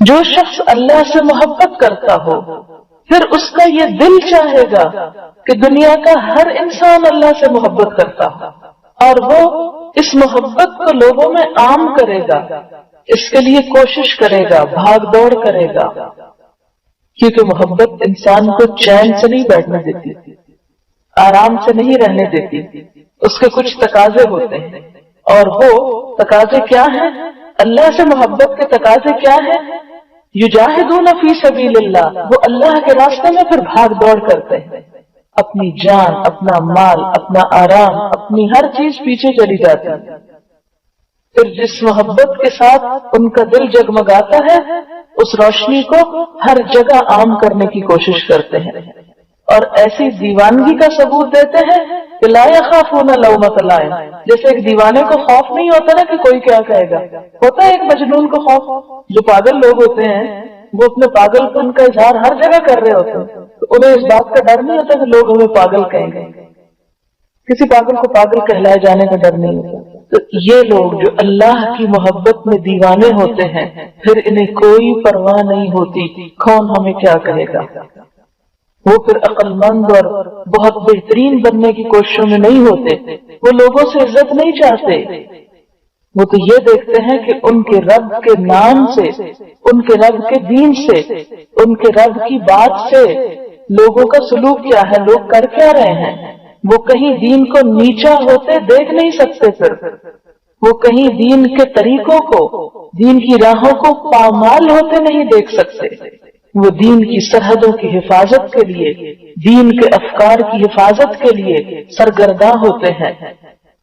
جو شخص اللہ سے محبت کرتا ہو پھر اس کا یہ دل چاہے گا کہ دنیا کا ہر انسان اللہ سے محبت کرتا ہو، اور وہ اس محبت کو لوگوں میں عام کرے گا، اس کے لیے کوشش کرے گا، بھاگ دوڑ کرے گا، کیونکہ محبت انسان کو چین سے نہیں بیٹھنے دیتی، آرام سے نہیں رہنے دیتی، اس کے کچھ تقاضے ہوتے ہیں، اور وہ تقاضے کیا ہیں؟ اللہ سے محبت کے تقاضے کیا ہیں؟ یجاہدون فی سبیل اللہ، وہ اللہ کے راستے میں پھر بھاگ دوڑ کرتے ہیں، اپنی جان، اپنا مال، اپنا آرام، اپنی ہر چیز پیچھے چلی جاتی ہے۔ پھر جس محبت کے ساتھ ان کا دل جگمگاتا ہے اس روشنی کو ہر جگہ عام کرنے کی کوشش کرتے ہیں، اور ایسی دیوانگی کا ثبوت دیتے ہیں کہ لا یخافون لومۃ لائم، جیسے ایک دیوانے کو خوف نہیں ہوتا نا کہ کوئی کیا کہے گا، ہوتا ہے ایک مجنون کو خوف، جو پاگل لوگ ہوتے ہیں وہ اپنے پاگل پن کا اظہار ہر جگہ کر رہے ہوتے ہیں، تو انہیں اس بات کا ڈر نہیں ہوتا کہ لوگ ہمیں پاگل کہیں گے، کسی پاگل کو پاگل کہلائے جانے کا ڈر نہیں ہوتا۔ تو یہ لوگ جو اللہ کی محبت میں دیوانے ہوتے ہیں پھر انہیں کوئی پرواہ نہیں ہوتی کون ہمیں کیا کہے گا، وہ پھر عقل مند اور بہت بہترین بننے کی کوششوں میں نہیں ہوتے، وہ لوگوں سے عزت نہیں چاہتے، وہ تو یہ دیکھتے ہیں کہ ان کے رب کے نام سے، ان کے رب کے دین سے، ان کے رب کی بات سے لوگوں کا سلوک کیا ہے، لوگ کر کیا رہے ہیں۔ وہ کہیں دین کو نیچا ہوتے دیکھ نہیں سکتے، پھر وہ کہیں دین کے طریقوں کو، دین کی راہوں کو پامال ہوتے نہیں دیکھ سکتے، وہ دین کی سرحدوں کی حفاظت کے لیے، دین کے افکار کی حفاظت کے لیے سرگرداں ہوتے ہیں،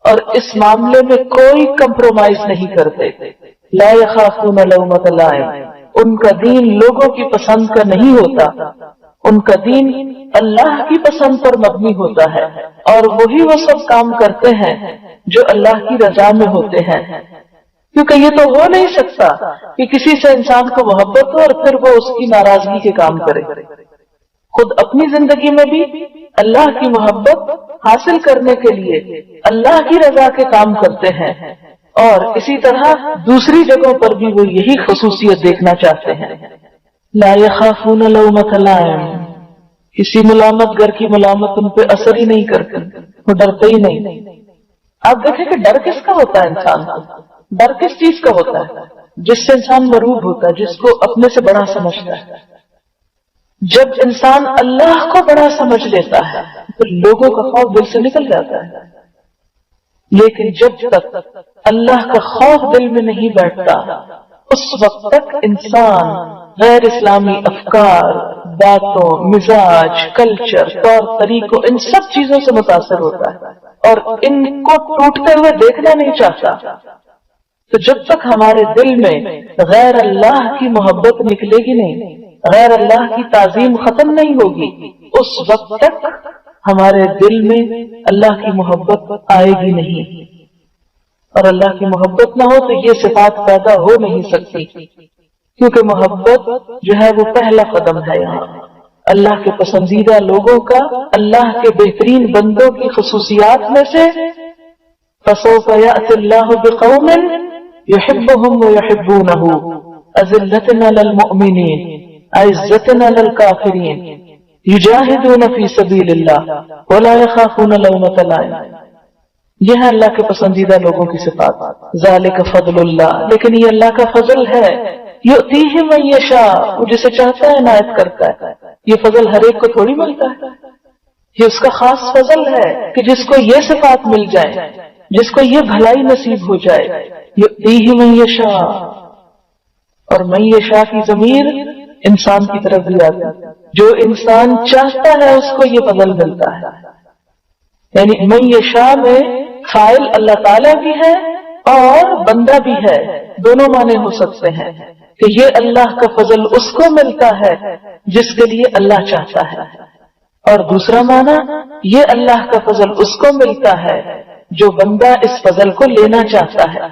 اور اس معاملے میں کوئی کمپرومائز نہیں کرتے۔ لا یخافون لومۃ لائم، ان کا دین لوگوں کی پسند کا نہیں ہوتا، ان کا دین اللہ کی پسند پر مبنی ہوتا ہے، اور وہی وہ سب کام کرتے ہیں جو اللہ کی رضا میں ہوتے ہیں، کیونکہ یہ تو ہو نہیں سکتا کہ کسی سے انسان کو محبت ہو اور پھر وہ اس کی ناراضگی کے کام کرے۔ خود اپنی زندگی میں بھی اللہ کی محبت حاصل کرنے کے لیے اللہ کی رضا کے کام کرتے ہیں، اور اسی طرح دوسری جگہوں پر بھی وہ یہی خصوصیت دیکھنا چاہتے ہیں۔ لا یخافون لومۃ لائم، کسی ملامت گر کی ملامت ان پہ اثر ہی نہیں کرتی، وہ ڈرتے ہی نہیں۔ آپ دیکھیں کہ ڈر کس کا ہوتا ہے انسان کو، ڈر کس چیز کا ہوتا ہے؟ جس سے انسان مرعوب ہوتا ہے، جس کو اپنے سے بڑا سمجھتا ہے۔ جب انسان اللہ کو بڑا سمجھ لیتا ہے تو لوگوں کا خوف دل سے نکل جاتا ہے، لیکن جب تک اللہ کا خوف دل میں نہیں بیٹھتا اس وقت تک انسان غیر اسلامی افکار، باتوں، مزاج، کلچر، طور طریقوں، ان سب چیزوں سے متاثر ہوتا ہے اور ان کو ٹوٹتے ہوئے دیکھنا نہیں چاہتا۔ تو جب تک ہمارے دل میں غیر اللہ کی محبت نکلے گی نہیں، غیر اللہ کی تعظیم ختم نہیں ہوگی، اس وقت تک ہمارے دل میں اللہ کی محبت آئے گی نہیں، اور اللہ کی محبت نہ ہو تو یہ صفات پیدا ہو نہیں سکتی، کیونکہ محبت جو ہے وہ پہلا قدم ہے یہاں اللہ کے پسندیدہ لوگوں کا، اللہ کے بہترین بندوں کی خصوصیات میں سے فَسَوْفَ يَأْتِ اللَّهُ بِقَوْمٍ يُحِبُّهُمْ وَيُحِبُّونَهُ أَذِلَّةٍ عَلَى الْمُؤْمِنِينَ أَعِزَّةٍ عَلَى الْكَافِرِينَ يُجَاهِدُونَ فِي سَبِيلِ اللَّهِ وَلَا يَخَافُونَ لَوْمَةَ لَائِمٍ۔ یہ ہے اللہ کے پسندیدہ لوگوں کی صفات، ذالک فضل اللہ، لیکن یہ اللہ کا فضل ہے، یؤتیہ من یشاء، وہ جسے چاہتا ہے عنایت کرتا ہے، یہ فضل ہر ایک کو تھوڑی ملتا ہے، یہ اس کا خاص فضل ہے کہ جس کو یہ صفات مل جائے، جس کو یہ بھلائی نصیب ہو جائے، یؤتیہ من یشاء، اور من یشاء کی ضمیر انسان کی طرف بھی آتی ہے، جو انسان چاہتا ہے اس کو یہ فضل ملتا ہے، یعنی من یشاء میں فاعل اللہ تعالیٰ بھی ہے اور بندہ بھی ہے، دونوں معنی ہو سکتے ہیں کہ یہ اللہ کا فضل اس کو ملتا ہے جس کے لیے اللہ چاہتا ہے، اور دوسرا معنی یہ اللہ کا فضل اس کو ملتا ہے جو بندہ اس فضل کو لینا چاہتا ہے،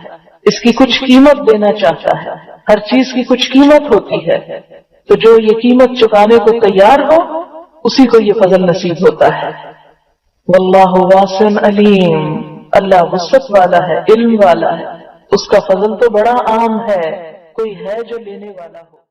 اس کی کچھ قیمت دینا چاہتا ہے، ہر چیز کی کچھ قیمت ہوتی ہے، تو جو یہ قیمت چکانے کو تیار ہو اسی کو یہ فضل نصیب ہوتا ہے۔ واللہ واسع علیم، اللہ وسعت والا ہے، علم والا ہے، اس کا فضل تو بڑا عام ہے، کوئی ہے جو لینے والا ہو۔